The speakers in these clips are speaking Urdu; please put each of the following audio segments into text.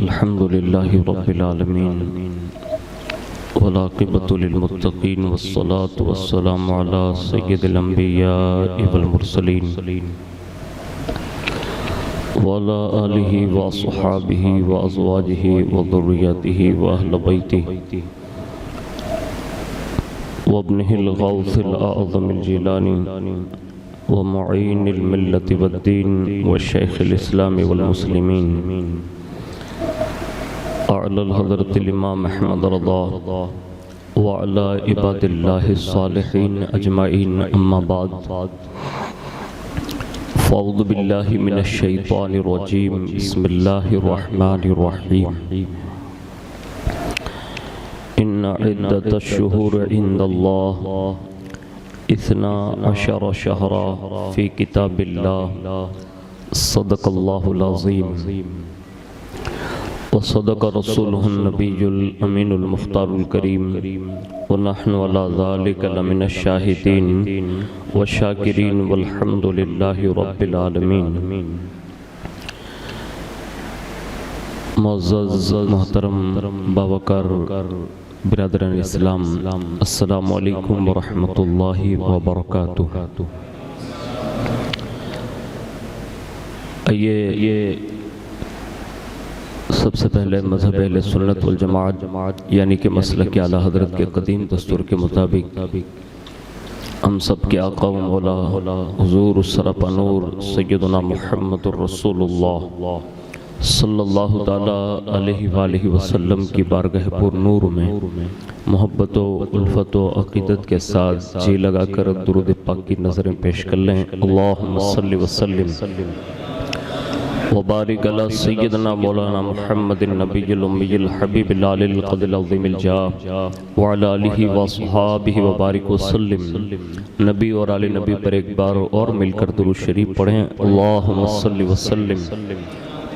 الحمد لله رب العالمين والعاقبة للمتقين والصلاة والسلام على سيد الأنبياء والمرسلين وعلى آله وصحابه وأزواجه وذرياته وأهل بيته وابنه الغوث الأعظم الجيلاني ومعين الملة والدين والشيخ الإسلام والمسلمين أعلى الحضرة الإمام أحمد رضا وعلى عباد الله الصالحين أجمعين أما بعد فأعوذ بالله من الشيطان الرجيم بسم الله الرحمن الرحيم إن عدة الشهور عند الله 12 شهرا في كتاب الله صدق الله العظيم وصدق رسوله النبي الأمين المختار الكريم ونحن على ذلك لمن الشاهدين والشاكرين والحمد لله رب العالمين. معزز محترم باوقار برادران اسلام، السلام علیکم ورحمۃ اللہ وبرکاتہ. یہ سب سے پہلے مذہب اہل سنت والجماعت یعنی کہ مسلک اعلیٰ حضرت کے قدیم دستور کے مطابق ہم سب کے آقا و مولا حضور سرپا نور سیدنا محمد الرسول اللہ صلی اللہ تعالیٰ علیہ وآلہ وسلم کی بارگاہ پر نور میں محبت و الفت و عقیدت کے ساتھ جی لگا کر درود پاک کی نظریں پیش کر لیں. اللہم صلی وسلم وبارک علی سیدنا مولانا محمد النبی الامی الحبیب العلی القدر العظیم الجاہ وعلی آلہ وصحابہ وبارک وسلم. نبی اور آل نبی پر ایک بار اور مل کر درود شریف پڑھیں. اللہم صلی وسلم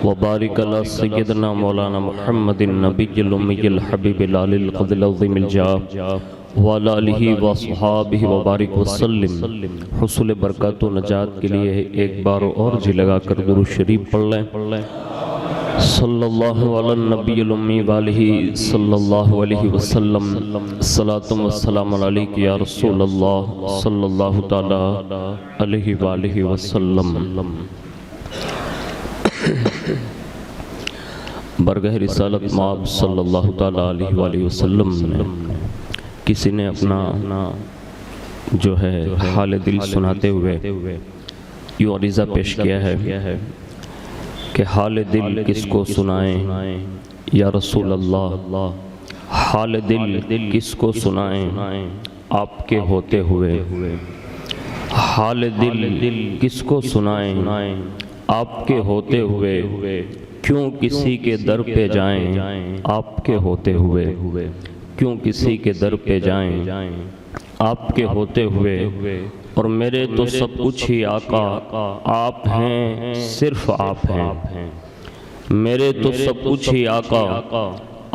وبارک علی سیدنا مولانا محمد النبی الامی الحبیب العلی القدر العظیم الجاہ وعلی آلہ وصحابہ وبارک وسلم. حصول برکات و نجات کے لیے ایک بار اور جی لگا کر درود شریف پڑھ لیں. صلی اللہ علی النبی الامی وآلہ صلی اللہ علیہ وسلم. صلاۃ و سلام علیک یا رسول اللہ صلی اللہ تعالی علیہ وآلہ وسلم. برگہ رسالت مآب صلی اللہ تعالی علیہ وآلہ وسلم نے کسی نے اپنا جو ہے حال دل سناتے ہوئے یوں عریضہ پیش کیا ہے کہ حال دل کس کو سنائیں یا رسول اللہ، حال دل کس کو سنائیں آپ کے ہوتے ہوئے، حال دل کس کو سنائیں آپ کے ہوتے ہوئے، کیوں کسی کے در پہ جائیں آپ کے ہوتے ہوئے، کیوں کسی کے در پہ جائیں آپ کے ہوتے ہوئے. اور میرے تو سب کچھ ہی آقا آپ ہیں، صرف آپ ہیں. میرے تو سب کچھ ہی آقا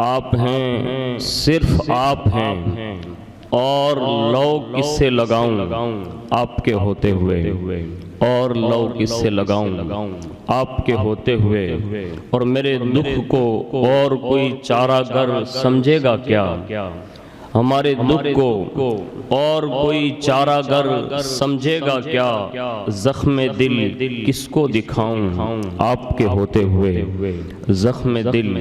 آپ ہیں، صرف آپ ہیں. اور لو کس سے لگاؤں آپ کے ہوتے ہوئے، اور لو کس سے لگاؤں آپ کے ہوتے ہوئے. اور میرے دکھ کو اور کوئی چارہ گر سمجھے گا کیا، ہمارے دکھ کو اور کوئی چارہ گر سمجھے گا کیا. زخم دل کس کو دکھاؤں آپ کے ہوتے ہوئے، زخم دل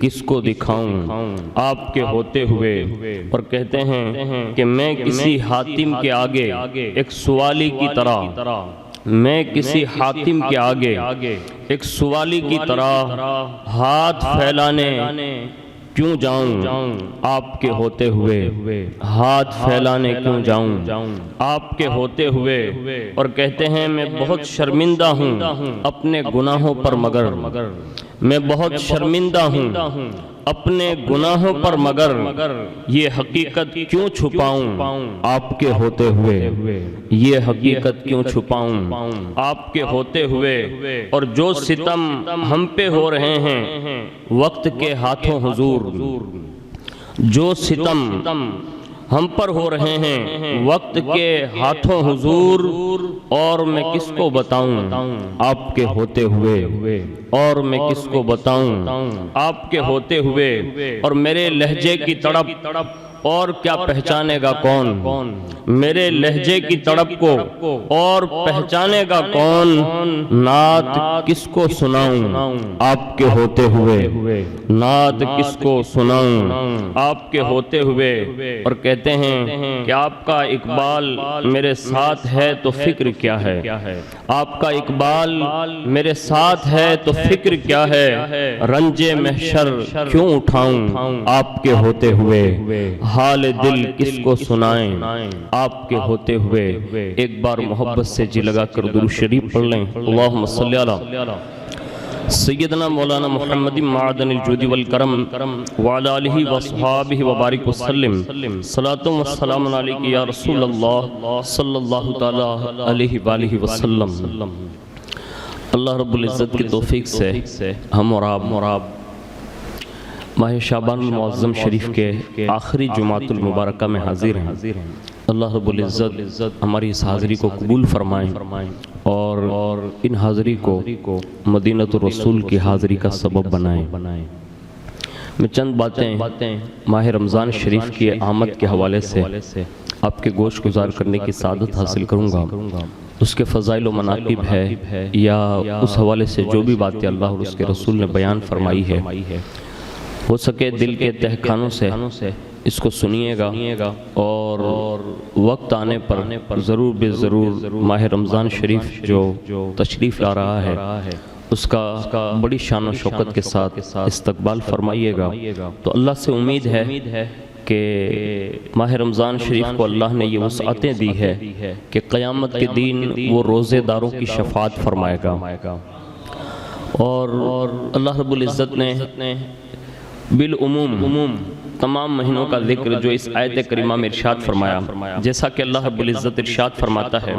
کس کو دکھاؤں آپ کے ہوتے ہوئے. اور کہتے ہیں کہ میں کسی حاتم کے آگے ایک سوالی کی طرح، میں کسی حاتم کے آگے ایک سوالی کی طرح ہاتھ پھیلانے کیوں جاؤں آپ کے ہوتے ہوئے، ہاتھ پھیلانے کیوں جاؤں آپ کے ہوتے ہوئے. اور کہتے ہیں میں بہت شرمندہ ہوں اپنے گناہوں پر، مگر میں بہت شرمندہ ہوں اپنے گناہوں پر، مگر یہ حقیقت کیوں چھپاؤں آپ کے ہوتے ہوئے، یہ حقیقت کیوں چھپاؤں آپ کے ہوتے ہوئے. اور جو ستم ہم پہ ہو رہے ہیں وقت کے ہاتھوں حضور، جو ستم ہم پر ہو رہے ہیں وقت کے ہاتھوں حضور، اور میں کس کو بتاؤں آپ کے ہوتے ہوئے، اور میں کس کو بتاؤں آپ کے ہوتے ہوئے، اور میرے لہجے کی تڑپ اور کیا پہچانے گا کون، میرے لہجے کی تڑپ کو اور پہچانے گا کون، نعت کس کو سناؤں آپ کے ہوتے ہوئے، نعت کس کو سناؤں آپ کے ہوتے ہوئے۔ اور کہتے ہیں کہ آپ کا اقبال میرے ساتھ ہے تو فکر کیا ہے، آپ کا اقبال میرے ساتھ ہے تو فکر کیا ہے، رنج محشر کیوں اٹھاؤں آپ کے ہوتے ہوئے، حال دل کس کو سنائیں آپ کے ہوتے ہوئے۔ ایک بار محبت سے جی لگا کر درود شریف پڑھ لیں۔ اللہم صلی علی سیدنا مولانا محمد معدن الجود والکرم وعلی آلہ وصحابہ وبارک وسلم، صلاۃ و سلام علیک یا رسول اللہ صلی اللہ تعالی علیہ وآلہ وسلم۔ اللہ رب العزت کی توفیق سے ہم اور آپ ماہ شعبان المعظم شریف کے آخری جمعۃ المبارکہ میں حاضر ہیں۔ اللہ رب العزت ہماری اس حاضری کو قبول فرمائیں اور ان حاضری کو مدینۃ الرسول کی حاضری کا سبب بنائیں۔ میں چند باتیں ماہ رمضان شریف کی آمد کے حوالے سے آپ کے گوش گزار کرنے کی سعادت حاصل کروں گا۔ اس کے فضائل و مناقب ہے یا اس حوالے سے جو بھی باتیں اللہ اور اس کے رسول نے بیان فرمائی ہے، ہو سکے دل کے تہخانوں سے اس کو سنیے گا، اور وقت آنے پر ضرور بے ضرور ماہ رمضان شریف جو تشریف لا رہا ہے اس کا بڑی شان و شوکت کے ساتھ استقبال فرمائیے گا۔ تو اللہ سے امید ہے کہ ماہ رمضان شریف کو اللہ نے یہ وسعتیں دی ہے کہ قیامت کے دن وہ روزے داروں کی شفاعت فرمائے گا، اور اللہ رب العزت نے بالعموم تمام مہینوں کا ذکر جو اس آیت کریمہ میں ارشاد فرمایا، جیسا کہ اللہ رب العزت ارشاد فرماتا ہے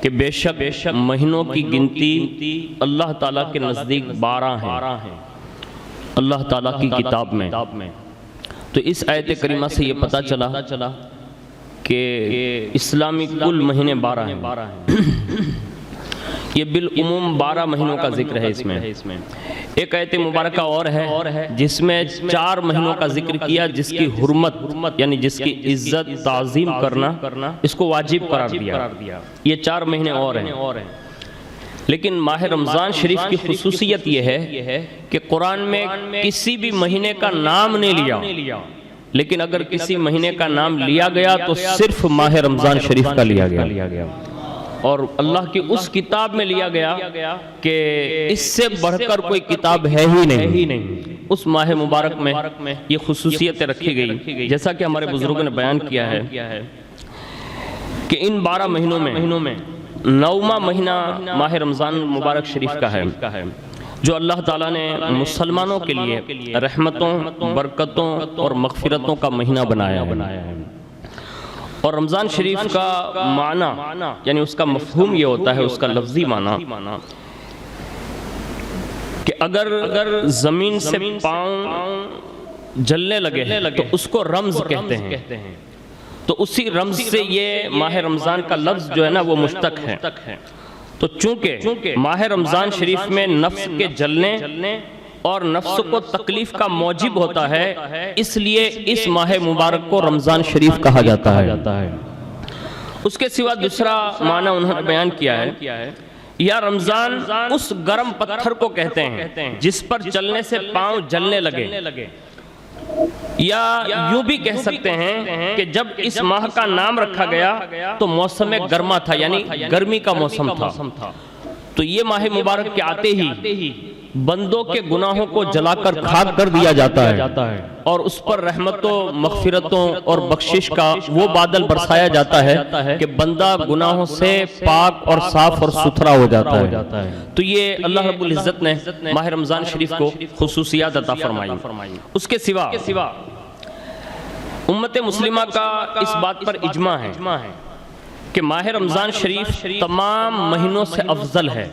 کہ بے شک مہینوں کی گنتی اللہ تعالیٰ کے نزدیک 12 ہیں اللہ تعالیٰ کی کتاب میں۔ تو اس آیت کریمہ سے یہ پتہ چلا کہ اسلامی کل مہینے 12 ہیں۔ یہ بالعموم 12 مہینوں کا ذکر ہے اس میں۔ ایک آیت مبارکہ اور ہے جس میں 4 مہینوں کا ذکر کیا، جس کی حرمت یعنی جس کی عزت تعظیم کرنا اس کو واجب قرار دیا۔ یہ 4 مہینے اور ہیں، لیکن ماہ رمضان شریف کی خصوصیت یہ ہے کہ قرآن میں کسی بھی مہینے کا نام نہیں لیا، لیکن اگر کسی مہینے کا نام لیا گیا تو صرف ماہ رمضان شریف کا لیا گیا، اور اللہ کی اس کتاب میں لیا گیا کہ اس سے بڑھ کر کوئی کتاب ہے ہی نہیں۔ اس ماہ مبارک میں یہ خصوصیت رکھی گئی، جیسا کہ ہمارے بزرگوں نے بیان کیا ہے کہ ان 12 مہینوں میں 9واں مہینہ ماہ رمضان مبارک شریف کا ہے، جو اللہ تعالیٰ نے مسلمانوں کے لیے رحمتوں، برکتوں اور مغفرتوں کا مہینہ بنایا ہے۔ اور رمضان شریف کا معنی یعنی اس کا مفہوم یہ ہوتا ہے، اس کا لفظی معنی کہ اگر زمین سے پاؤں جلنے لگے تو اس کو رمز کہتے ہیں، تو اسی رمز سے یہ ماہ رمضان کا لفظ جو ہے نا وہ مشتق ہے۔ تو چونکہ ماہ رمضان شریف میں نفس کے جلنے اور نفس کو تکلیف کا موجب ہوتا ہے، اس لیے اس ماہ مبارک کو رمضان شریف کہا جاتا ہے۔ اس کے سوا دوسرا معنی انہوں نے بیان کیا ہے، یا رمضان اس گرم پتھر کو کہتے ہیں جس پر چلنے سے پاؤں جلنے لگے، یا یوں بھی کہہ سکتے ہیں کہ جب اس ماہ کا نام رکھا گیا تو موسم گرما تھا، یعنی گرمی کا موسم تھا۔ تو یہ ماہ مبارک کے آتے ہی بندوں کے گناہوں کو جلا کر خاک کر دیا جاتا ہے، اور اس پر رحمتوں، مغفرتوں اور بخشش کا وہ بادل برسایا جاتا ہے کہ بندہ گناہوں سے پاک اور صاف اور ستھرا ہو جاتا ہے۔ تو یہ اللہ رب العزت نے ماہ رمضان شریف کو خصوصیات عطا فرمائی۔ اس کے سوا امت مسلمہ کا اس بات پر اجماع ہے کہ ماہ رمضان شریف تمام مہینوں سے افضل ہے،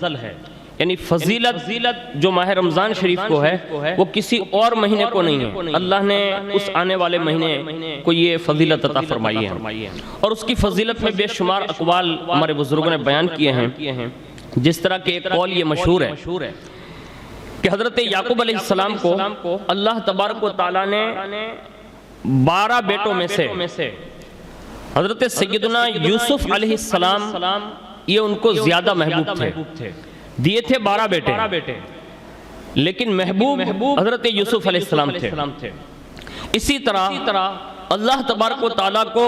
یعنی فضیلت جو ماہ رمضان شریف کو ہے وہ کسی اور مہینے کو نہیں ہے، اللہ نے اس آنے والے مہینے کو یہ فضیلت عطا فرمائی ہے، اور اس کی فضیلت میں بے شمار اقوال ہمارے بزرگوں نے بیان کیے ہیں، جس طرح کہ ایک قول یہ مشہور ہے کہ حضرت یعقوب علیہ السلام کو اللہ تبارک و تعالیٰ نے 12 بیٹوں میں سے حضرت سیدنا یوسف علیہ السلام یہ ان کو زیادہ محبوب تھے، دیے تھے 12 بیٹے، لیکن محبوب حضرت یوسف علیہ السلام تھے۔ اسی طرح اللہ تبارک و تعالیٰ کو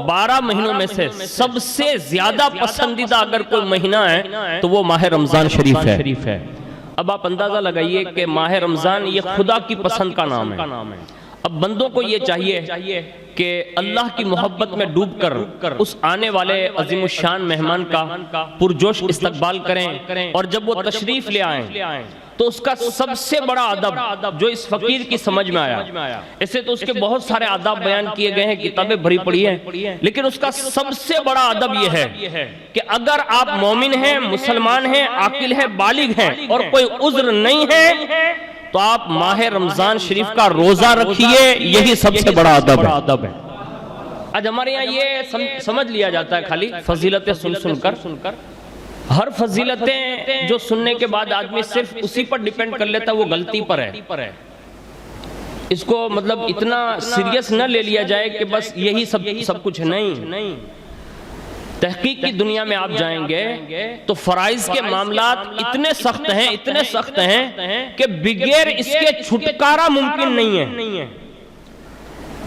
12 مہینوں میں سے سب سے زیادہ پسندیدہ اگر کوئی مہینہ ہے تو وہ ماہ رمضان شریف ہے۔ اب آپ اندازہ لگائیے کہ ماہ رمضان یہ خدا کی پسند کا نام ہے۔ اب بندوں کو یہ چاہیے کہ اللہ کی محبت میں ڈوب کر اس آنے والے عظیم الشان مہمان کا پرجوش استقبال کریں، اور جب وہ تشریف لے آئیں تو اس کا سب سے بڑا ادب جو اس فقیر کی سمجھ میں آیا، ایسے تو اس کے بہت سارے آداب بیان کیے گئے ہیں، کتابیں بھری پڑی ہیں، لیکن اس کا سب سے بڑا ادب یہ ہے کہ اگر آپ مومن ہیں، مسلمان ہیں، عاقل ہیں، بالغ ہیں اور کوئی عذر نہیں ہے تو آپ ماہ رمضان شریف کا روزہ رکھیے، یہی سب سے بڑا ادب ہے۔ آج ہمارے یہاں یہ سمجھ لیا جاتا ہے خالی فضیلتیں سن کر ہر فضیلتیں جو سننے کے بعد آدمی صرف اسی پر ڈیپینڈ کر لیتا ہے، وہ غلطی پر ہے۔ اس کو مطلب اتنا سیریس نہ لے لیا جائے کہ بس یہی سب کچھ نہیں۔ تحقیق کی دنیا میں آپ جائیں گے تو فرائض کے معاملات اتنے سخت ہیں کہ بغیر اس کے چھٹکارا ممکن نہیں ہے۔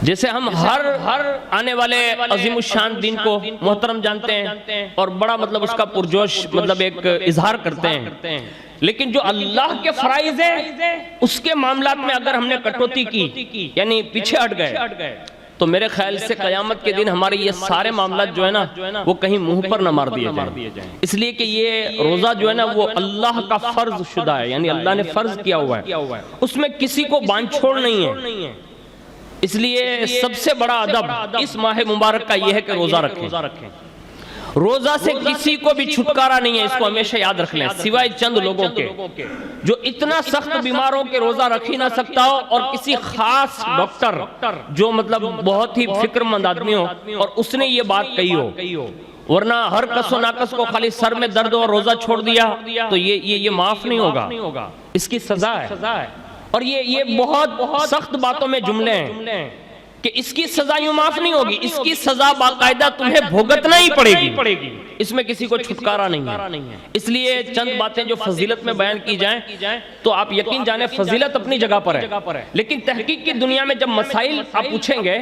جیسے ہم ہر آنے والے عظیم الشان دین کو محترم جانتے ہیں اور بڑا مطلب اس کا پرجوش مطلب ایک اظہار کرتے ہیں، لیکن جو اللہ کے فرائض ہیں اس کے معاملات میں اگر ہم نے کٹوتی کی یعنی پیچھے ہٹ گئے تو میرے خیال سے قیامت کے دن ہمارے یہ سارے معاملات جو ہے نا وہ کہیں منہ پر نہ مار دیے جائیں۔ اس لیے کہ یہ روزہ جو ہے نا وہ اللہ کا فرض شدہ ہے، یعنی اللہ نے فرض کیا ہوا ہے، اس میں کسی کو بانجھ چھوڑ نہیں ہے۔ اس لیے سب سے بڑا ادب اس ماہ مبارک کا یہ ہے کہ روزہ رکھیں۔ روزہ سے کسی کو بھی چھٹکارا نہیں ہے، اس کو ہمیشہ یاد رکھ لیں، سوائے چند لوگوں کے جو اتنا سخت بیماروں کے روزہ رکھ ہی نہ سکتا ہو، اور کسی خاص ڈاکٹر جو مطلب بہت ہی فکر مند آدمی ہو اور اس نے یہ بات کہی ہو، ورنہ ہر کس و ناقص کو خالی سر میں درد اور روزہ چھوڑ دیا تو یہ معاف نہیں ہوگا، اس کی سزا ہے۔ اور یہ بہت سخت باتوں میں جملے ہیں کہ اس کی سزا یوں معاف نہیں ہوگی، اس کی سزا باقاعدہ تمہیں بھگتنا ہی پڑے گی، اس میں کسی کو چھٹکارا نہیں ہے۔ اس لیے چند باتیں جو فضیلت میں بیان کی جائیں تو آپ یقین جانیں فضیلت اپنی جگہ پر ہے، لیکن تحقیق کی دنیا میں جب مسائل آپ پوچھیں گے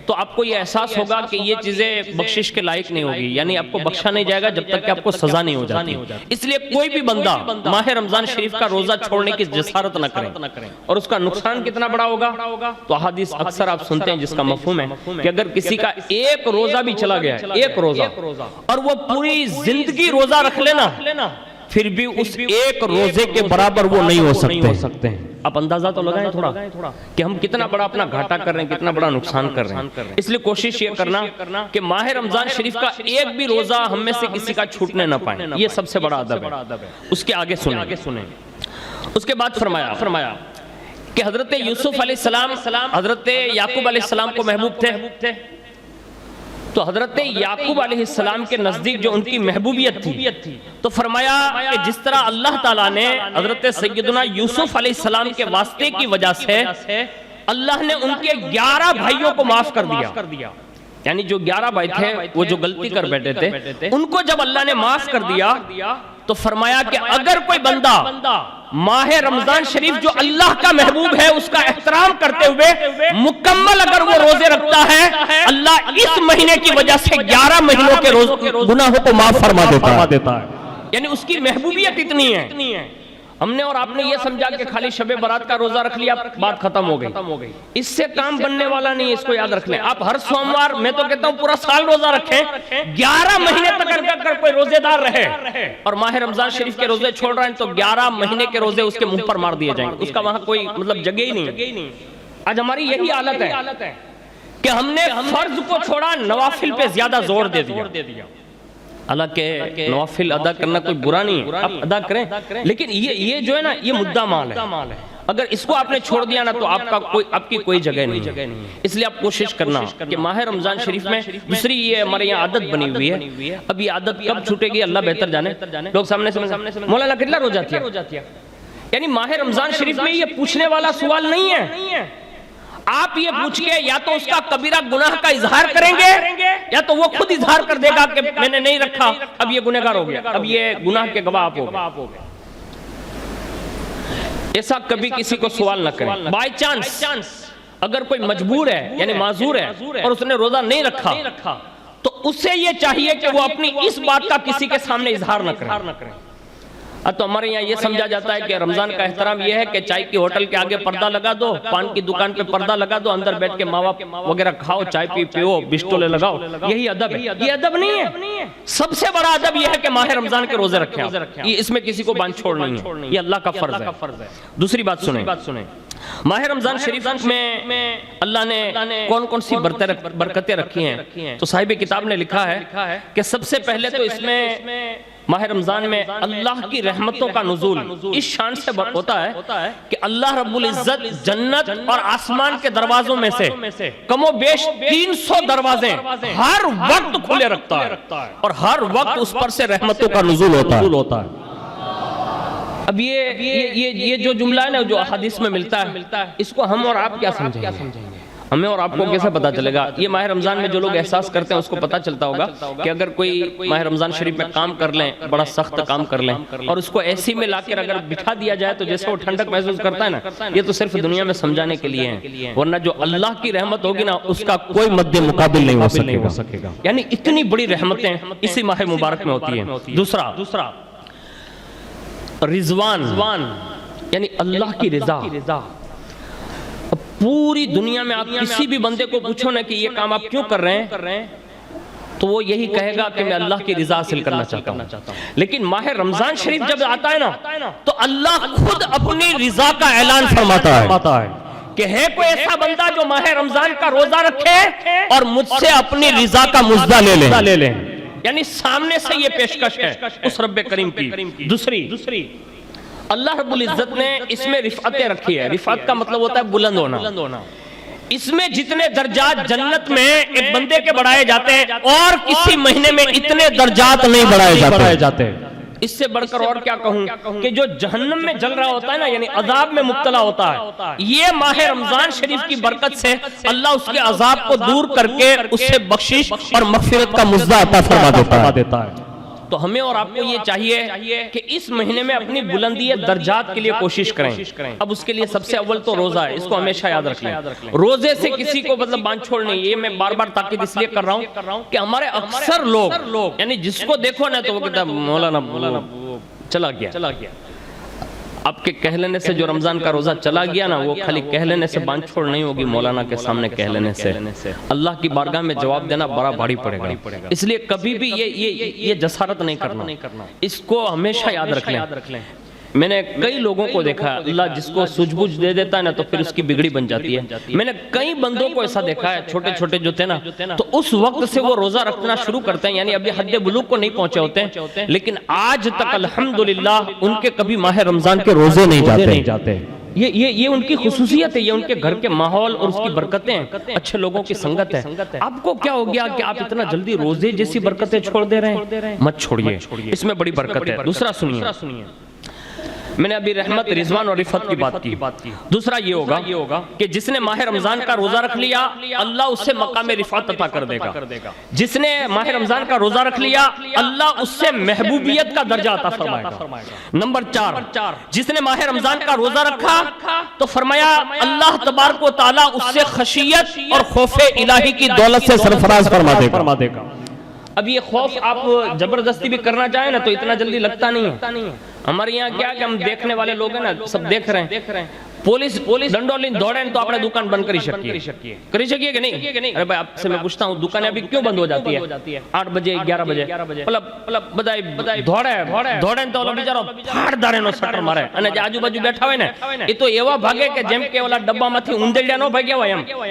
تو آپ کو یہ احساس ہوگا کہ یہ چیزیں بخشش کے لائق نہیں ہوگی، یعنی آپ کو بخشا نہیں جائے گا جب تک کہ آپ کو سزا نہیں ہو جاتی۔ اس لیے کوئی بھی بندہ ماہ رمضان شریف کا روزہ چھوڑنے کی جسارت نہ کرے، اور اس کا نقصان کتنا بڑا ہوگا تو احادیث اکثر آپ سنتے ہیں جس کا مفہوم ہے کہ اگر کسی کا ایک روزہ بھی چلا گیا ہے، ایک روزہ، اور وہ پوری زندگی روزہ رکھ لینا، پھر بھی اس ایک روزے کے برابر وہ نہیں ہو سکتے ہیں۔ آپ اندازہ تو لگائیں تھوڑا کہ ہم کتنا بڑا اپنا گھاٹا کر رہے ہیں، کتنا بڑا نقصان کر رہے ہیں۔ اس لیے کوشش یہ کرنا کہ ماہ رمضان شریف کا ایک بھی روزہ ہم میں سے کسی کا چھوٹنے نہ پائیں، یہ سب سے بڑا ادب ہے۔ اس کے آگے سنیں، اس کے بعد فرمایا کہ حضرت یوسف علیہ السلام حضرت یعقوب علیہ السلام کو محبوب تھے، تو حضرت یعقوب علیہ السلام کے نزدیک جو ان کی محبوبیت تھی تو فرمایا کہ جس طرح اللہ تعالیٰ نے حضرت سیدنا یوسف علیہ السلام کے واسطے کی وجہ سے اللہ نے ان کے 11 بھائیوں کو معاف کر دیا، یعنی جو 11 بھائی تھے وہ جو غلطی کر بیٹھے تھے ان کو جب اللہ نے معاف کر دیا تو فرمایا کہ اگر کوئی بندہ ماہ رمضان شریف جو اللہ کا محبوب ہے اس کا احترام کرتے ہوئے مکمل اگر وہ روزے رکھتا ہے، اللہ اس مہینے کی وجہ سے 11 مہینوں کے گناہوں کو معاف فرما دیتا ہے۔ یعنی اس کی محبوبیت اتنی ہے۔ ہم نے اور آپ نے یہ سمجھا کہ خالی شب برات کا روزہ رکھ لیا بات ختم ہو گئی، اس سے کام بننے والا نہیں، اس کو یاد رکھ لیں۔ آپ ہر سوموار، میں تو کہتا ہوں پورا سال روزہ رکھیں، 11 مہینے تک اگر کوئی روزے دار رہے اور ماہ رمضان شریف کے روزے چھوڑ رہے ہیں تو 11 مہینے کے روزے اس کے منہ پر مار دیے جائیں گے، اس کا وہاں کوئی مطلب جگہ ہی نہیں۔ آج ہماری یہی حالت ہے کہ ہم نے فرض کو چھوڑا، نوافل پہ زیادہ زور دے دیا۔ حالانکہ نوافل ادا کرنا کوئی برا نہیں ہے، آپ ادا کریں، لیکن یہ جو ہے نا یہ مدعا مال ہے، اگر اس کو آپ نے چھوڑ دیا نا تو آپ کی کوئی جگہ نہیں ہے۔ اس لیے آپ کوشش کرنا کہ ماہ رمضان شریف میں دوسری یہ ہمارے یہاں عادت بنی ہوئی ہے، اب یہ عادت کب چھوٹے گی اللہ بہتر جانے۔ لوگ سامنے سے مولانا کتنا روزہ کیا؟ یعنی ماہ رمضان شریف میں یہ پوچھنے والا سوال نہیں ہے، آپ یہ پوچھ کے یا تو اس کا کبیرہ گناہ کا اظہار کریں گے یا تو وہ خود اظہار کر دے گا کہ میں نے نہیں رکھا، اب یہ گنہگار ہو گیا، اب یہ گناہ کے گواہ آپ ہو گئے۔ ایسا کبھی کسی کو سوال نہ کریں۔ بائی چانس اگر کوئی مجبور ہے یعنی معذور ہے اور اس نے روزہ نہیں رکھا تو اس سے یہ چاہیے کہ وہ اپنی اس بات کا کسی کے سامنے اظہار نہ کریں۔ تو ہمارے یہاں یہ سمجھا جاتا ہے کہ رمضان کا احترام یہ ہے کہ چائے کی ہوٹل کے آگے پردہ لگا دو، پان کی دکان پہ پردہ لگا دو، اندر بیٹھ کے ماں باپ وغیرہ کھاؤ، چائے پیو، بسٹولے لگاؤ، یہی ادب ہے۔ یہ ادب نہیں ہے، سب سے بڑا ادب یہ ہے کہ ماہ رمضان کے روزے رکھیں آپ، اس میں کسی کو باندھ چھوڑ نہیں ہے، یہ اللہ کا فرض ہے۔ دوسری بات سنیں، ماہ رمضان شریف میں اللہ نے کون کون سی برکتیں رکھی ہیں؟ تو صاحب کتاب نے لکھا ہے کہ سب سے پہلے تو اس میں ماہ رمضان میں اللہ کی رحمتوں کا نزول اس شان سے ہوتا ہے کہ اللہ رب العزت جنت اور آسمان کے دروازوں میں سے کم و بیش 300 دروازے ہر وقت کھلے رکھتا ہے اور ہر وقت اس پر سے رحمتوں کا نزول ہوتا ہے۔ اب یہ جو جملہ ہے نا جو حدیث میں ملتا ہے، اس کو ہم اور آپ کیا سمجھیں گے؟ ہمیں اور آپ کو کیسے پتا چلے گا؟ یہ ماہ رمضان میں جو لوگ احساس کرتے ہیں اس کو پتا چلتا ہوگا کہ اگر کوئی ماہ رمضان شریف میں کام کر لیں، بڑا سخت کام کر لیں اور اس کو ایسی میں لا کر اگر بٹھا دیا جائے تو جیسے وہ ٹھنڈک محسوس کرتا ہے نا، یہ تو صرف دنیا میں سمجھانے کے لیے ہیں، ورنہ جو اللہ کی رحمت ہوگی نا اس کا کوئی مد مقابل نہیں ہو سکے گا۔ یعنی اتنی بڑی رحمتیں اسی ماہ مبارک میں ہوتی ہیں۔ دوسرا رضوان، یعنی اللہ کی رضا۔ پوری دنیا میں آپ کسی بھی بندے کو پوچھو نا کہ یہ کام آپ کیوں کر رہے ہیں تو وہ یہی کہے گا کہ میں اللہ کی رضا حاصل کرنا چاہتا ہوں۔ لیکن ماہ رمضان شریف جب آتا ہے نا تو اللہ خود اپنی رضا کا اعلان فرماتا ہے کہ ہے کوئی ایسا بندہ جو ماہ رمضان کا روزہ رکھے اور مجھ سے اپنی رضا کا مزدہ لے لے، یعنی سامنے سے یہ پیشکش ہے اس رب کریم کی۔ دوسری اللہ رب العزت نے اس میں رفعتیں رکھی ہے۔ رفعت کا مطلب ہوتا ہے بلند ہونا۔ اس میں جتنے درجات جنت میں ایک بندے کے بڑھائے جاتے ہیں اور کسی مہینے میں اتنے درجات نہیں بڑھائے جاتے۔ اس سے بڑھ کر اور کیا کہوں کہ جو جہنم میں جل رہا ہوتا ہے نا یعنی عذاب میں مبتلا ہوتا ہے، یہ ماہ رمضان شریف کی برکت سے اللہ اس کے عذاب کو دور کر کے اسے بخشش اور مغفرت کا مزدہ عطا فرما دیتا ہے۔ تو ہمیں اور آپ کو یہ چاہیے کہ اس مہینے میں اپنی بلندی درجات کے لیے کوشش کریں۔ اب اس کے لیے سب سے اول تو روزہ ہے، اس کو ہمیشہ یاد رکھ لیں۔ روزے سے کسی کو مطلب باندھ چھوڑ نہیں، یہ میں بار بار تاکید اس لیے کر رہا ہوں کہ ہمارے اکثر لوگ یعنی جس کو دیکھو نا تو وہ کہتا ہے مولانا چلا گیا۔ آپ کے کہہ لینے سے جو رمضان کا روزہ چلا گیا نا وہ خالی کہہ لینے سے باندھ چھوڑ نہیں ہوگی، مولانا کے سامنے کہہ لینے سے اللہ کی بارگاہ میں جواب دینا بڑا بھاری پڑے گا۔ اس لیے کبھی بھی یہ جسارت نہیں کرنا، اس کو ہمیشہ یاد رکھ لیں۔ میں نے کئی لوگوں کو دیکھا ہے اللہ جس کو سوجھ بوجھ دے دیتا ہے نا تو پھر اس کی بگڑی بن جاتی ہے۔ میں نے کئی بندوں کو ایسا دیکھا ہے چھوٹے چھوٹے جو تھے نا تو اس وقت سے وہ روزہ رکھنا شروع کرتے ہیں، یعنی ابھی حد بلوغ کو نہیں پہنچے ہوتے ہیں، لیکن آج تک الحمدللہ ان کے کبھی ماہ رمضان کے روزے نہیں جاتے۔ یہ ان کی خصوصیت ہے، یہ ان کے گھر کے ماحول اور اس کی برکتیں، اچھے لوگوں کی سنگت ہے۔ آپ کو کیا ہو گیا کہ آپ اتنا جلدی روزے جیسی برکتیں چھوڑ دے رہے ہیں؟ مت چھوڑیے، اس میں بڑی برکت ہے۔ دوسرا سنیے، میں نے ابھی رحمت، رضوان اور رفعت کی بات کی۔ دوسرا یہ ہوگا کہ جس نے ماہ رمضان کا روزہ رکھ لیا اللہ اس سے مقام رفعت عطا کر دے گا۔ جس نے ماہ رمضان کا روزہ رکھ لیا اللہ اس سے محبوبیت کا درجہ عطا فرمائے گا۔ نمبر 4، جس نے ماہ رمضان کا روزہ رکھا تو فرمایا اللہ تبارک و تعالی اس سے خشیت اور خوف الہی کی دولت سے سرفراز فرما دے گا۔ اب یہ خوف آپ زبردستی بھی کرنا چاہیں نا تو اتنا جلدی لگتا نہیں ہے۔ ہمارے یہاں کیا کہ ہم دیکھنے والے لوگ ہیں نا سب دیکھ رہے ہیں، پولیس ڈنڈولین دوڑیں تو اپنے دکان بند کری شکیے کہ نہیں؟ ارے بھائی آپ سے میں پوچھتا ہوں دکانیں ابھی کیوں بند ہو جاتی ہے 8 بجے 11 بجے؟ بدائی دوڑیں تو بیچارو پھاڑ دارے نو سٹر مارے અને જે આજુબાજુ બેઠા હોય ને એ તો એવા ભાગે કે જેમ કે ઓલા ડબ્બામાંથી ઉંદરડિયા નો ભાગ્યા હોય એમ।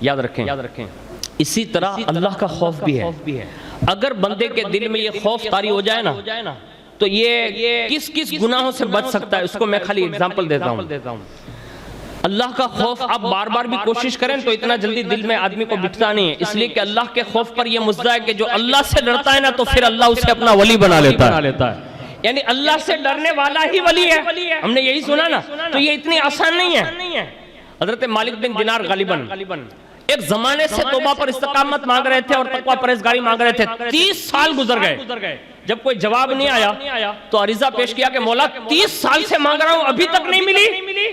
یاد رکھیں اسی طرح اللہ کا خوف بھی ہے. اگر بندے کے دل میں یہ خوف طاری ہو جائے نا تو یہ کس کس گناہوں سے بچ سکتا ہے. اس کو میں خالی اگزامپل دیتا ہوں. اللہ کا خوف آپ بار بار بھی کوشش کریں تو اتنا جلدی دل میں آدمی کو بٹھتا نہیں ہے, اس لیے کہ اللہ کے خوف پر یہ مزدہ ہے کہ جو اللہ سے ڈرتا ہے نا تو پھر اللہ اسے اپنا ولی بنا لیتا ہے. یعنی اللہ سے ڈرنے والا ہی ولی ہے. ہم نے یہی سنا نا, تو یہ اتنی آسان نہیں ہے. حضرت مالک بن دینار غالباً ایک زمانے سے توبہ پر استقامت مانگ رہے تھے اور تقوی پرہیزگاری مانگ رہے تھے. 30 سال گزر گئے, جب کوئی جواب نہیں آیا تو عریضہ پیش کیا کہ مولا 30 سال سے مانگ رہا ہوں ابھی تک نہیں ملی.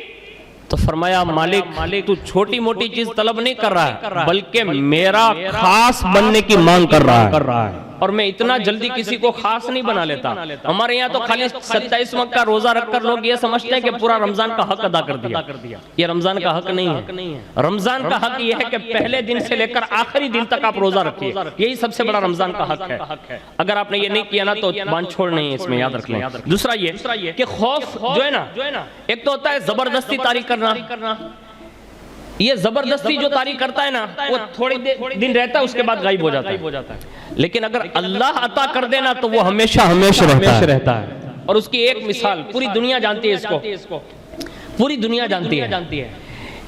تو فرمایا مالک تو چھوٹی موٹی چیز طلب نہیں کر رہا ہے بلکہ میرا خاص بننے کی مانگ کر رہا ہے, اور میں اتنا جلدی کسی کو خاص نہیں بنا لیتا. ہمارے یہاں تو خالی 27 وقت کا روزہ رکھ کر لوگ یہ سمجھتے ہیں کہ پورا رمضان کا حق ادا کر دیا. یہ رمضان کا حق نہیں ہے. رمضان کا حق یہ ہے کہ پہلے دن سے لے کر آخری دن تک آپ روزہ رکھیے, یہی سب سے بڑا رمضان کا حق ہے. اگر آپ نے یہ نہیں کیا نا تو باندھ چھوڑ نہیں ہے, اس میں یاد رکھ لیں. دوسرا یہ کہ خوف جو ہے نا, ایک تو ہوتا ہے زبردستی طاری کرنا. یہ زبردستی جو طاری کرتا ہے نا وہ تھوڑی دن رہتا ہے, اس کے بعد غائب ہو جاتا ہے. لیکن اگر اللہ عطا کر دینا تو وہ ہمیشہ رہتا ہے. اور اس کی ایک مثال پوری دنیا جانتی ہے, اس کو پوری دنیا جانتی ہے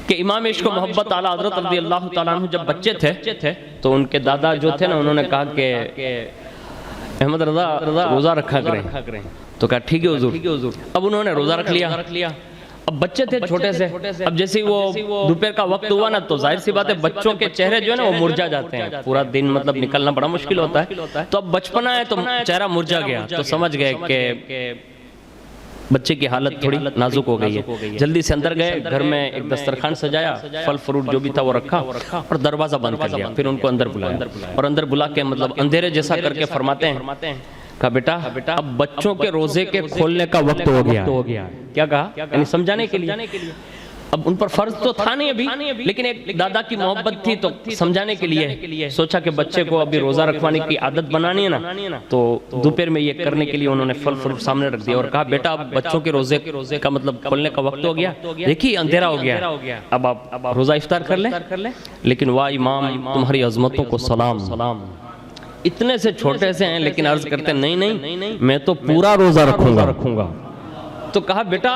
کہ امام عشق و محبت اعلیٰ حضرت رضی اللہ تعالیٰ عنہ جب بچے تھے تو ان کے دادا جو تھے نا انہوں نے کہا کہ احمد رضا روزہ رکھا کریں. تو کہا ٹھیک ہے حضور. اب انہوں نے روزہ رکھ لیا. اب بچے تھے چھوٹے سے, اب جیسے وہ دوپہر کا وقت ہوا نا تو ظاہر سی بات ہے بچوں کے چہرے جو ہے نا وہ مرجھا جاتے ہیں. پورا دن مطلب نکلنا بڑا مشکل ہوتا ہے. تو اب بچپنا ہے تو چہرہ مرجھا گیا, تو سمجھ گئے کہ بچے کی حالت تھوڑی نازک ہو گئی ہے. جلدی سے اندر گئے, گھر میں ایک دسترخوان سجایا, پھل فروٹ جو بھی تھا وہ رکھا اور دروازہ بند کر لیا. پھر ان کو اندر بلایا اور اندر بلا کے مطلب اندھیرے جیسا کر کے فرماتے ہیں کہا بیٹا اب بچوں کے روزے کے کھولنے کا وقت ہو گیا. کیا کہا؟ یعنی سمجھانے کے لیے. اب ان پر فرض تو تھا نہیں ابھی, لیکن ایک دادا کی محبت تھی تو سمجھانے کے لیے سوچا کہ بچے کو ابھی روزہ رکھوانے کی عادت بنانی ہے نا, تو دوپہر میں یہ کرنے کے لیے انہوں نے پھل فروٹ سامنے رکھ دیا اور کہا بیٹا اب بچوں کے روزے کا مطلب کھولنے کا وقت ہو گیا, دیکھیے اندھیرا ہو گیا, اب آپ روزہ افطار کر لیں. لیکن واہ امام تمہاری عظمتوں کو سلام, اتنے سے چھوٹے سے ہیں لیکن عرض کرتے نہیں میں تو پورا روزہ رکھوں گا. تو کہا بیٹا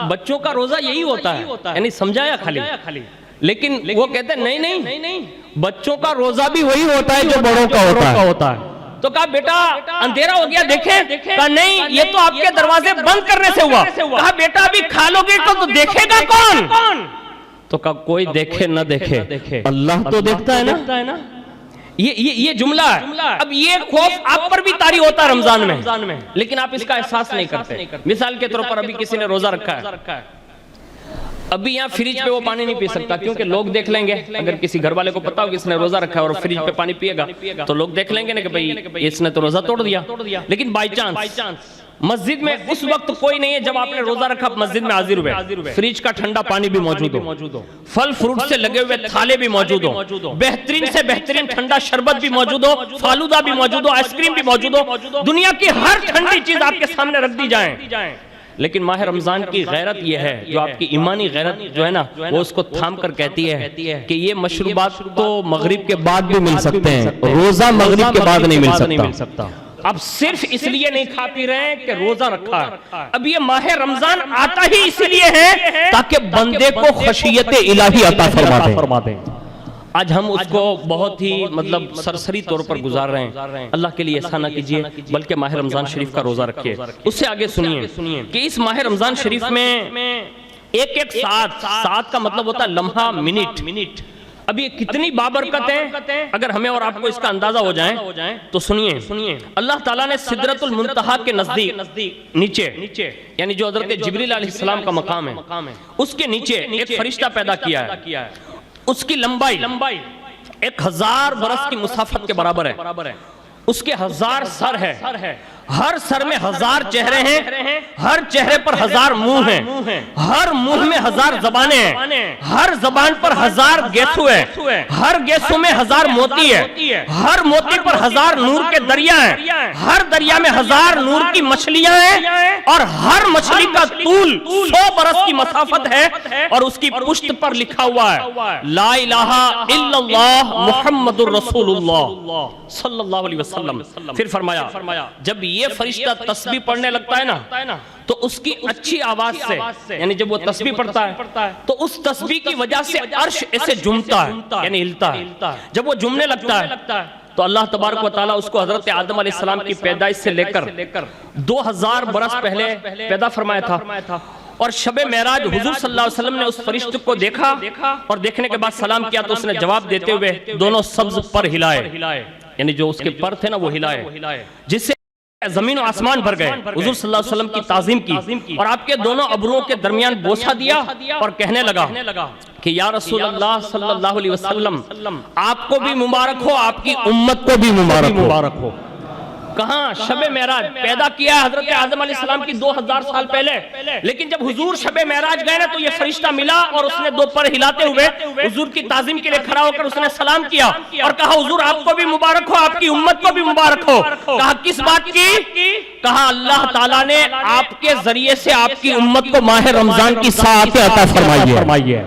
بچوں کا روزہ یہی ہوتا ہے, یعنی سمجھایا خالی. لیکن وہ کہتے ہیں نہیں بچوں کا روزہ بھی وہی ہوتا ہے جو بڑوں کا ہوتا ہے. تو کہا بیٹا اندھیرا ہو گیا دیکھیں. کہا نہیں یہ تو آپ کے دروازے بند کرنے سے ہوا. کہا بیٹا ابھی کھا لو گے تو دیکھے گا کون؟ تو کہا کوئی دیکھے نہ دیکھے اللہ تو دیکھتا ہے نا. یہ جملہ ہے. اب یہ خوف آپ پر بھی طاری ہوتا ہے رمضان میں, لیکن آپ اس کا احساس نہیں کرتے. مثال کے طور پر ابھی کسی نے روزہ رکھا ہے, ابھی یہاں فریج پہ وہ پانی نہیں پی سکتا کیونکہ لوگ دیکھ لیں گے. اگر کسی گھر والے کو پتا ہو کہ اس نے روزہ رکھا ہے اور فریج پہ پانی پیے گا تو لوگ دیکھ لیں گے نا کہ بھئی اس نے تو روزہ توڑ دیا. لیکن بائی چانس مسجد میں اس وقت کوئی نہیں ہے جب آپ نے روزہ رکھا, مسجد میں حاضر ہوئے, فریج کا ٹھنڈا پانی بھی موجود ہو, پھل فروٹ سے لگے ہوئے تھالے بھی موجود ہو, بہترین سے بہترین ٹھنڈا شربت بھی موجود ہو, فالودہ بھی موجود ہو, آئس کریم بھی موجود ہو, دنیا کی ہر ٹھنڈی چیز آپ کے سامنے رکھ دی جائیں. لیکن ماہ رمضان کی غیرت یہ ہے, جو آپ کی ایمانی غیرت جو ہے نا وہ اس کو تھام کر کہتی ہے کہ یہ مشروبات تو مغرب کے بعد بھی مل سکتے ہیں, روزہ مغرب کے بعد نہیں مل سکتا. اب صرف اس لیے نہیں کھا پی رہے ہیں کہ روزہ رکھا ہے. اب یہ ماہ رمضان آتا ہی اس لیے ہے تاکہ بندے کو خشیت الہی عطا فرما دیں. آج ہم اس کو بہت ہی مطلب سرسری طور پر گزار رہے ہیں. اللہ کے لیے ایسا نہ کیجئے بلکہ ماہ رمضان شریف کا روزہ رکھیے. اس سے آگے سنیے کہ اس ماہ رمضان شریف میں ایک ساتھ کا مطلب ہوتا ہے لمحہ, منٹ. اب یہ کتنی بابرکت ہیں اگر ہمیں اور آپ کو اس کا اندازہ ہو جائیں تو سنیے. اللہ تعالیٰ نے سدرۃ المنتہا کے نزدیک نیچے یعنی جو حضرت جبریل علیہ السلام کا مقام ہے اس کے نیچے ایک فرشتہ پیدا کیا ہے. اس کی لمبائی 1000 برس کی مسافت کے برابر ہے. اس کے 1000 سر ہے. ہر سر میں 1000 چہرے ہیں، ہر چہرے پر 1000 منہ ہیں، ہر منہ میں 1000 زبانیں ہیں، ہر زبان پر 1000 گیسو ہیں، ہر گیسو میں 1000 موتی ہے، ہر موتی پر 1000 نور کے دریا ہیں، ہر دریا میں 1000 نور کی مچھلیاں ہیں، اور ہر مچھلی کا طول 100 برس کی مسافت ہے، اور اس کی پشت پر لکھا ہوا ہے لا الہ الا اللہ محمد الرسول اللہ صلی اللہ علیہ وسلم۔ پھر فرمایا جب یہ فرشتہ تسبیح پڑھنے لگتا ہے نا تو اس کی اچھی آواز سے، یعنی جب وہ تسبیح پڑھتا ہے تو اس تسبیح کی وجہ سے عرش ایسے جھومتا ہے، یعنی ہلتا ہے۔ جب وہ جھومنے لگتا ہے تو اللہ تبارک و تعالیٰ اس کو حضرت آدم علیہ السلام کی پیدائش سے لے کر 2000 برس پہلے پیدا فرمایا تھا، اور شب معراج حضور صلی اللہ علیہ وسلم نے اس فرشتے کو دیکھا، اور دیکھنے کے بعد سلام کیا تو اس نے جواب دیتے ہوئے دونوں سبز پر ہلائے، یعنی جو اس کے پر تھے نا وہ ہلائے، جس سے زمین و آسمان بھر گئے۔ حضور صلی اللہ علیہ وسلم کی تعظیم کی، اور آپ کے دونوں ابروؤں کے درمیان بوسہ دیا، اور کہنے لگا کہ یا رسول اللہ صلی اللہ علیہ وسلم آپ کو بھی مبارک ہو، آپ کی امت کو بھی مبارک ہو۔ کہاں؟ شب معراج پیدا کیا حضرت آدم علیہ السلام کی 2000 سال پہلے، لیکن جب حضور شب معراج گئے نا تو یہ فرشتہ ملا، اور اس نے 2 پر ہلاتے ہوئے حضور کی تعظیم کے لیے کھڑا ہو کر اس نے سلام کیا، اور کہا حضور آپ کو بھی مبارک ہو، آپ کی امت کو بھی مبارک ہو۔ کہا کس بات کی؟ کہا اللہ تعالیٰ نے آپ کے ذریعے سے آپ کی امت کو ماہ رمضان کی ساعت عطا فرمائی ہے۔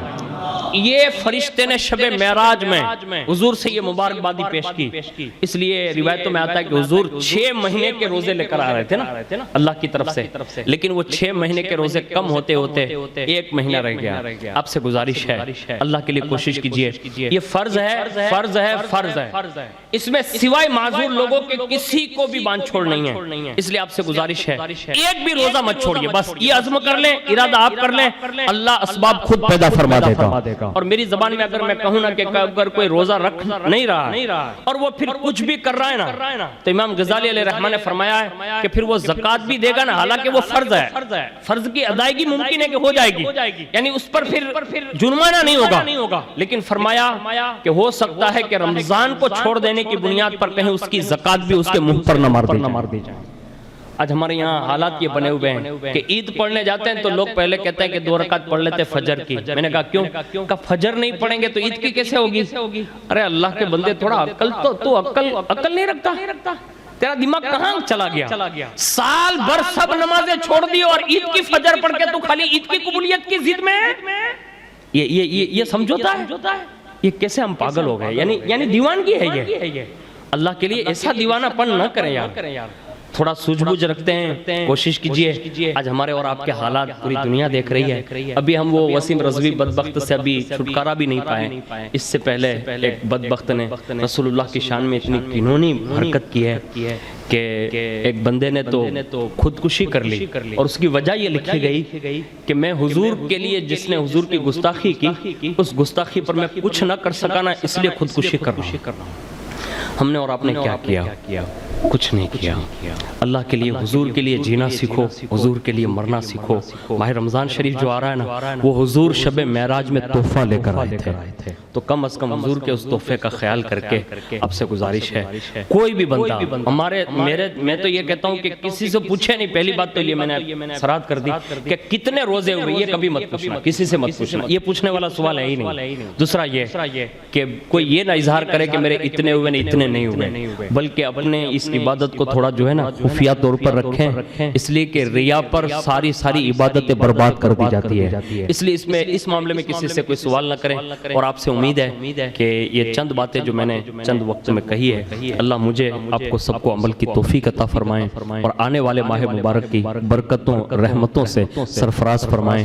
یہ فرشتے نے شب معراج میں حضور سے یہ مبارکبادی پیش کی، اس لیے روایتوں میں آتا ہے کہ حضور 6 مہینے کے روزے لے کر آ رہے تھے نا اللہ کی طرف سے، لیکن وہ 6 مہینے کے روزے کم ہوتے 1 مہینہ رہ گیا۔ آپ سے گزارش ہے اللہ کے لیے کوشش کیجئے، یہ فرض ہے، اس میں سوائے معذور لوگوں کے کسی کو بھی بان چھوڑ نہیں ہے، اس لیے آپ سے گزارش ہے ایک بھی روزہ مت چھوڑیے، بس یہ عزم کر لیں، ارادہ آپ کر لیں، اللہ اسباب خود پیدا فرما دے گا۔ اور میری زبان میں اگر میں کہوں نا کہ اگر کوئی روزہ رکھ نہیں رہا اور وہ پھر کچھ بھی کر رہا ہے نا تو امام غزالی علیہ الرحمہ نے فرمایا ہے کہ پھر وہ زکوٰۃ بھی دے گا نا، حالانکہ وہ فرض ہے، فرض کی ادائیگی ممکن ہے کہ ہو جائے گی، یعنی اس پر پھر جرمانہ نہیں ہوگا، لیکن فرمایا کہ ہو سکتا ہے کہ رمضان کو چھوڑ دینے کی بنیاد پر کہیں اس کی زکوٰۃ بھی اس کے منہ پر نہ مار دی جائے۔ آج ہمارے یہاں حالات یہ بنے ہوئے ہیں کہ عید پڑھنے جاتے ہیں تو لوگ پہلے کہتے ہیں کہ 2 رکعت پڑھ لیتے فجر کی۔ میں نے کہا کیوں؟ کہا فجر نہیں پڑھیں گے تو عید کی کیسے ہوگی؟ ارے اللہ کے بندے تھوڑا تو عقل نہیں رکھتا، تیرا دماغ کہاں چلا گیا؟ سال بھر سب نمازیں چھوڑ دی اور عید کی فجر پڑھ کے تو خالی عید کی قبولیت کی ضد میں ہے؟ یہ سمجھوتا ہے؟ یہ کیسے ہم پاگل ہو گئے؟ یعنی دیوانگی ہے یہ۔ اللہ کے لیے ایسا دیوانہ پن نہ کریں یار، تھوڑا سوجھ بوجھ رکھتے ہیں، کوشش کیجئے۔ آج ہمارے اور آپ کے حالات پوری دنیا دیکھ رہی ہے، ابھی ہم وہ وسیم رضوی بدبخت سے ابھی چھٹکارا بھی نہیں پائے۔ اس سے پہلے ایک بدبخت نے رسول اللہ کی شان میں اتنی گھناؤنی حرکت کی ہے کہ ایک بندے نے تو خودکشی کر لی، اور اس کی وجہ یہ لکھی گئی کہ میں حضور کے لیے جس نے حضور کی گستاخی کی، اس گستاخی پر میں کچھ نہ کر سکا نا، اس لیے خودکشی کر رہا ہوں۔ ہم نے اور آپ نے کیا کیا؟ کچھ نہیں کیا۔ اللہ کے لیے حضور کے لیے جینا سیکھو، حضور کے لیے مرنا سیکھو۔ ماہ رمضان شریف جو آ رہا ہے نا وہ حضور شب معراج میں تحفہ لے کر آئے تھے، تو کم از کم حضور کے اس تحفے کا خیال کر کے آپ سے گزارش ہے کوئی بھی بندہ میں تو یہ کہتا ہوں کہ کسی سے پوچھے نہیں، پہلی بات تو یہ میں نے سرات کر دی کہ کتنے روزے ہوئے، یہ کبھی مت پوچھنا، کسی سے مت پوچھنا، یہ پوچھنے والا سوال ہے ہی نہیں۔ دوسرا یہ کہ کوئی یہ نہ اظہار کرے کہ میرے اتنے ہوئے نہیں، اتنے نہیں ہوئے، بلکہ اپنے اس عبادت کو تھوڑا جو ہے نا خفیہ طور پر رکھیں، اس لیے کہ ریا پر ساری عبادتیں برباد کر دی جاتی ہے، اس لیے اس معاملے میں کسی سے کوئی سوال نہ کریں۔ اور آپ سے امید ہے کہ یہ چند باتیں جو میں نے چند وقت میں کہی ہے، اللہ مجھے آپ کو سب کو عمل کی توفیق عطا فرمائیں، اور آنے والے ماہ مبارک کی برکتوں رحمتوں سے سرفراز فرمائیں۔